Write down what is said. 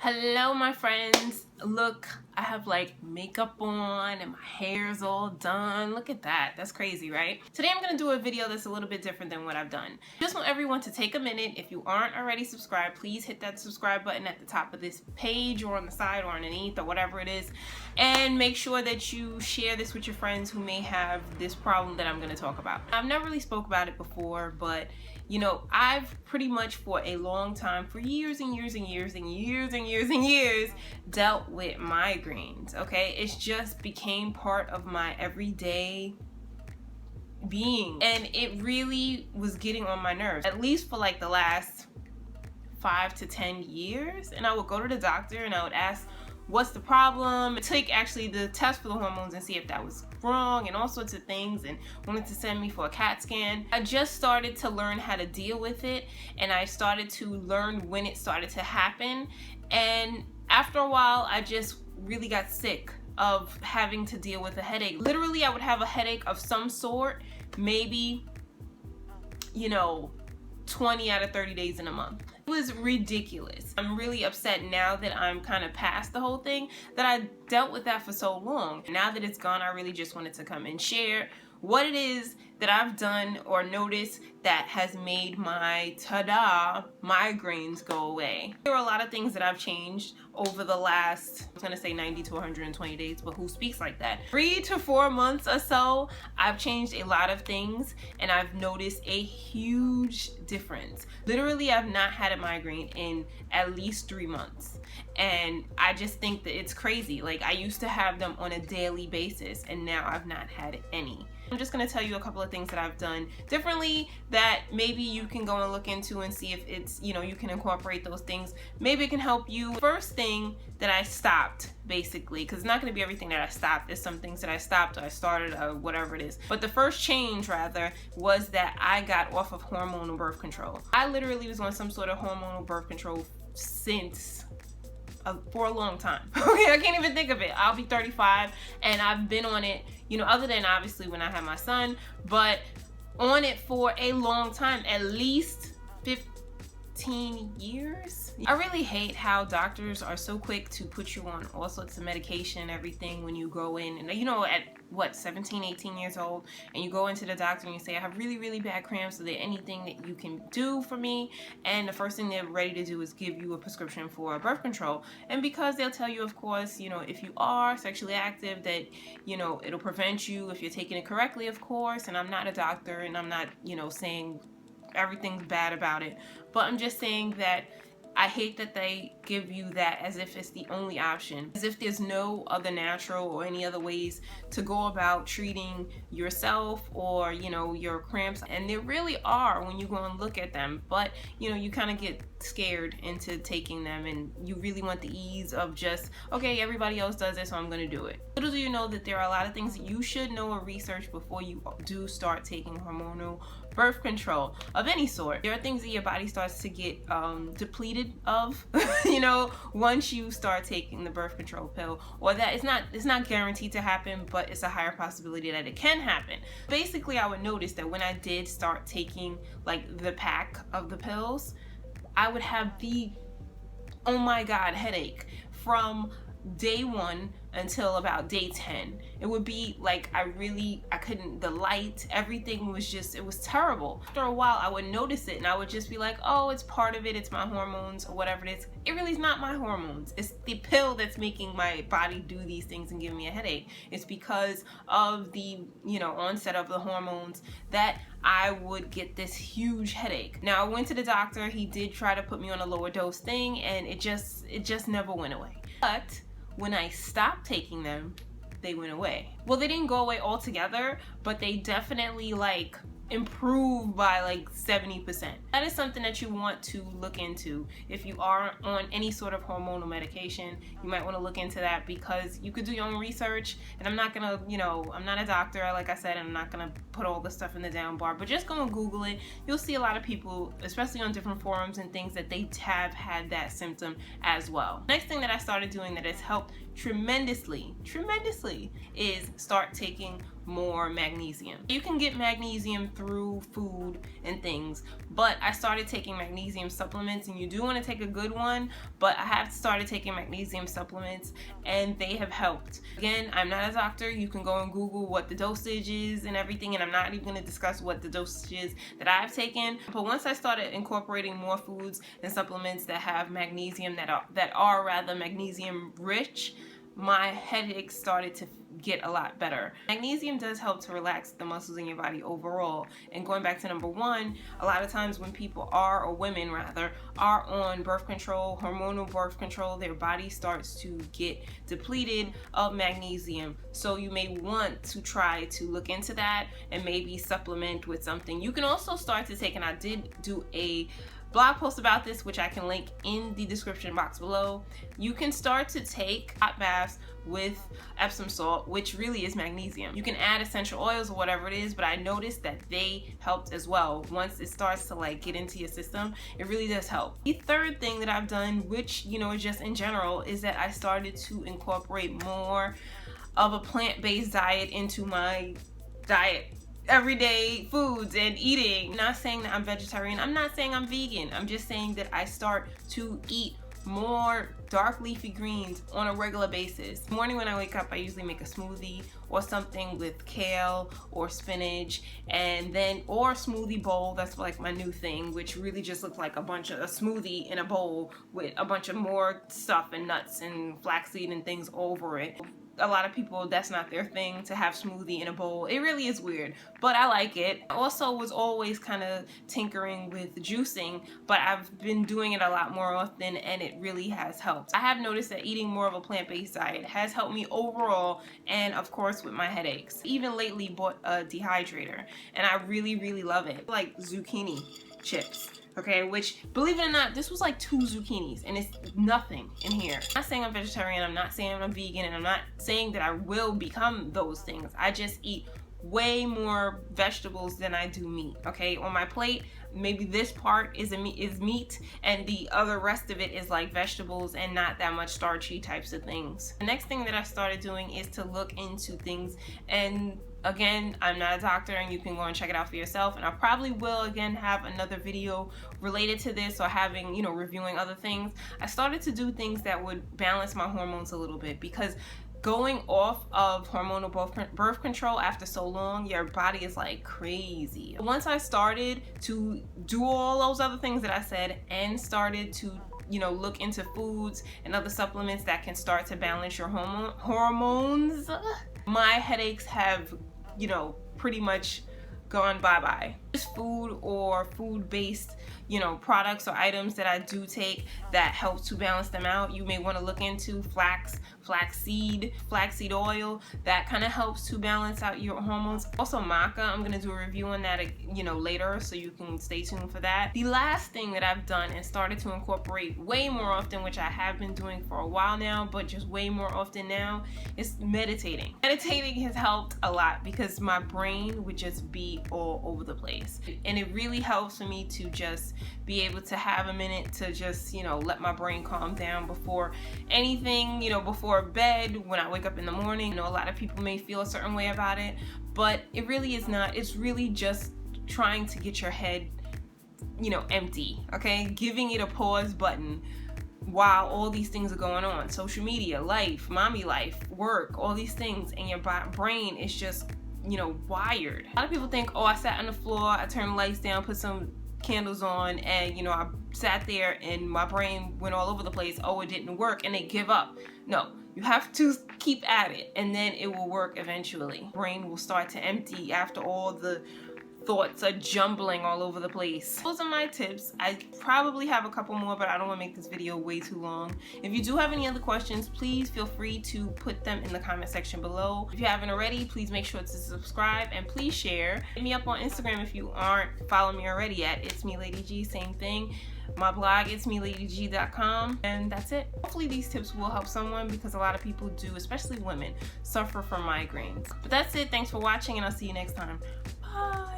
Hello my friends. Look, I have like makeup on and my hair's all done. Look at that. That's crazy, right? Today I'm going to do a video that's a little bit different than what I've done. Just want everyone to take a minute. If you aren't already subscribed, please hit that subscribe button at the top of this page or on the side or underneath or whatever it is. And make sure that you share this with your friends who may have this problem that I'm going to talk about. I've never really spoke about it before, but you know, I've pretty much for a long time, for years and years and years and years and years and years, dealt with migraines, okay? It just became part of my everyday being. And it really was getting on my nerves, at least for like the last 5 to 10 years. And I would go to the doctor and I would ask, what's the problem? Take actually the test for the hormones and see if that was wrong and all sorts of things, and wanted to send me for a CAT scan. I just started to learn how to deal with it, and I started to learn when it started to happen. And after a while, I just really got sick of having to deal with a headache. Literally, I would have a headache of some sort, maybe, 20 out of 30 days in a month. It was ridiculous. I'm really upset now that I'm kind of past the whole thing, that I dealt with that for so long. Now that it's gone, I really just wanted to come and share what it is that I've done or noticed that has made my migraines go away. There are a lot of things that I've changed over the last, I was gonna say 90 to 120 days, but who speaks like that? 3 to 4 months or so, I've changed a lot of things and I've noticed a huge difference. Literally, I've not had a migraine in at least 3 months. And I just think that it's crazy. Like, I used to have them on a daily basis and now I've not had any. I'm just going to tell you a couple of things that I've done differently that maybe you can go and look into and see if it's, you can incorporate those things. Maybe it can help you. First thing that I stopped, basically, because it's not going to be everything that I stopped. There's some things that I stopped or I started or whatever it is. But the first change, rather, was that I got off of hormonal birth control. I literally was on some sort of hormonal birth control for a long time. Okay, I can't even think of it. I'll be 35 and I've been on it, other than obviously when I had my son, but on it for a long time, at least 15 years. I really hate how doctors are so quick to put you on all sorts of medication and everything when you go in, and at what, 17, 18 years old, and you go into the doctor and you say, I have really, really bad cramps, is there anything that you can do for me? And the first thing they're ready to do is give you a prescription for birth control. And because they'll tell you, of course, if you are sexually active, that, it'll prevent you if you're taking it correctly, of course. And I'm not a doctor and I'm not, saying everything's bad about it, but I'm just saying that I hate that they give you that as if it's the only option, as if there's no other natural or any other ways to go about treating yourself or, your cramps. And there really are when you go and look at them, but, you kind of get scared into taking them and you really want the ease of just, okay, everybody else does it, so I'm going to do it. Little do you know that there are a lot of things that you should know or research before you do start taking hormonal birth control of any sort. There are things that your body starts to get depleted of, once you start taking the birth control pill, or that it's not guaranteed to happen, but it's a higher possibility that it can happen. Basically, I would notice that when I did start taking like the pack of the pills, I would have the, oh my God, headache from day 1 until about day 10. It would be like I couldn't, the light, everything was just, it was terrible. After a while I would notice it and I would just be like, oh, it's part of it, it's my hormones or whatever it is. It really is not my hormones. It's the pill that's making my body do these things and give me a headache. It's because of the onset of the hormones that I would get this huge headache. Now I went to the doctor, he did try to put me on a lower dose thing, and it just never went away. But when I stopped taking them, they went away. Well, they didn't go away altogether, but they definitely improved by 70%. That is something that you want to look into. If you are on any sort of hormonal medication, you might want to look into that, because you could do your own research. And I'm not gonna, I'm not a doctor, like I said, I'm not gonna put all the stuff in the down bar, but just go and Google it. You'll see a lot of people, especially on different forums and things, that they have had that symptom as well. Next thing that I started doing that has helped tremendously is start taking more magnesium. You can get magnesium through food and things, but I started taking magnesium supplements, and you do want to take a good one, but I have started taking magnesium supplements and they have helped. Again, I'm not a doctor. You can go and Google what the dosage is and everything, and I'm not even going to discuss what the dosage is that I've taken. But once I started incorporating more foods and supplements that have magnesium, that are rather magnesium rich, my headaches started to get a lot better. Magnesium does help to relax the muscles in your body overall. And going back to number one, a lot of times when people are, or women rather, are on birth control, hormonal birth control, their body starts to get depleted of magnesium. So you may want to try to look into that and maybe supplement with something. You can also start to take, and I did do a blog post about this, which I can link in the description box below. You can start to take hot baths with Epsom salt, which really is magnesium. You can add essential oils or whatever it is, but I noticed that they helped as well. Once it starts to like get into your system, it really does help. The third thing that I've done, which is just in general, is that I started to incorporate more of a plant-based diet into my diet. Everyday foods and eating. I'm not saying that I'm vegetarian. I'm not saying I'm vegan. I'm just saying that I start to eat more dark leafy greens on a regular basis. In the morning when I wake up, I usually make a smoothie or something with kale or spinach, and then or smoothie bowl. That's like my new thing, which really just looks like a smoothie in a bowl with a bunch of more stuff and nuts and flaxseed and things over it. A lot of people, that's not their thing, to have smoothie in a bowl. It really is weird, but I like it. I also was always kind of tinkering with juicing, but I've been doing it a lot more often, and it really has helped. I have noticed that eating more of a plant-based diet has helped me overall, and of course with my headaches. Even lately bought a dehydrator, and I really love it. Like zucchini chips. Okay, which, believe it or not, this was like 2 zucchinis and it's nothing in here. I'm not saying I'm vegetarian, I'm not saying I'm vegan, and I'm not saying that I will become those things. I just eat way more vegetables than I do meat. Okay, on my plate, maybe this part is meat and the other rest of it is like vegetables and not that much starchy types of things. The next thing that I started doing is to look into things, and again, I'm not a doctor, and you can go and check it out for yourself, and I probably will again have another video related to this, or having, reviewing other things. I started to do things that would balance my hormones a little bit, because going off of hormonal birth control after so long, your body is like crazy. Once I started to do all those other things that I said, and started to look into foods and other supplements that can start to balance your hormones, my headaches have pretty much gone bye-bye. Just food or food-based products or items that I do take that help to balance them out. You may want to look into flaxseed oil. That kind of helps to balance out your hormones. Also maca, I'm going to do a review on that later, so you can stay tuned for that. The last thing that I've done and started to incorporate way more often, which I have been doing for a while now, but just way more often now, is meditating. Meditating has helped a lot because my brain would just be all over the place, and it really helps for me to just be able to have a minute to just let my brain calm down before anything, before bed, when I wake up in the morning. A lot of people may feel a certain way about it, but it really is not. It's really just trying to get your head empty, okay? Giving it a pause button while all these things are going on. Social media, life, mommy life, work, all these things, and your brain is just wired. A lot of people think, oh, I sat on the floor, I turned the lights down, put some candles on, and I sat there and my brain went all over the place. Oh, it didn't work, and they give up. No, you have to keep at it, and then it will work eventually. Brain will start to empty after all the thoughts are jumbling all over the place. Those are my tips. I probably have a couple more, but I don't want to make this video way too long. If you do have any other questions, please feel free to put them in the comment section below. If you haven't already, please make sure to subscribe, and please share. Hit me up on Instagram if you aren't following me already at It's Me Lady G, same thing. My blog, itsmeladyg.com, and that's it. Hopefully these tips will help someone, because a lot of people do, especially women, suffer from migraines. But that's it. Thanks for watching, and I'll see you next time. Bye.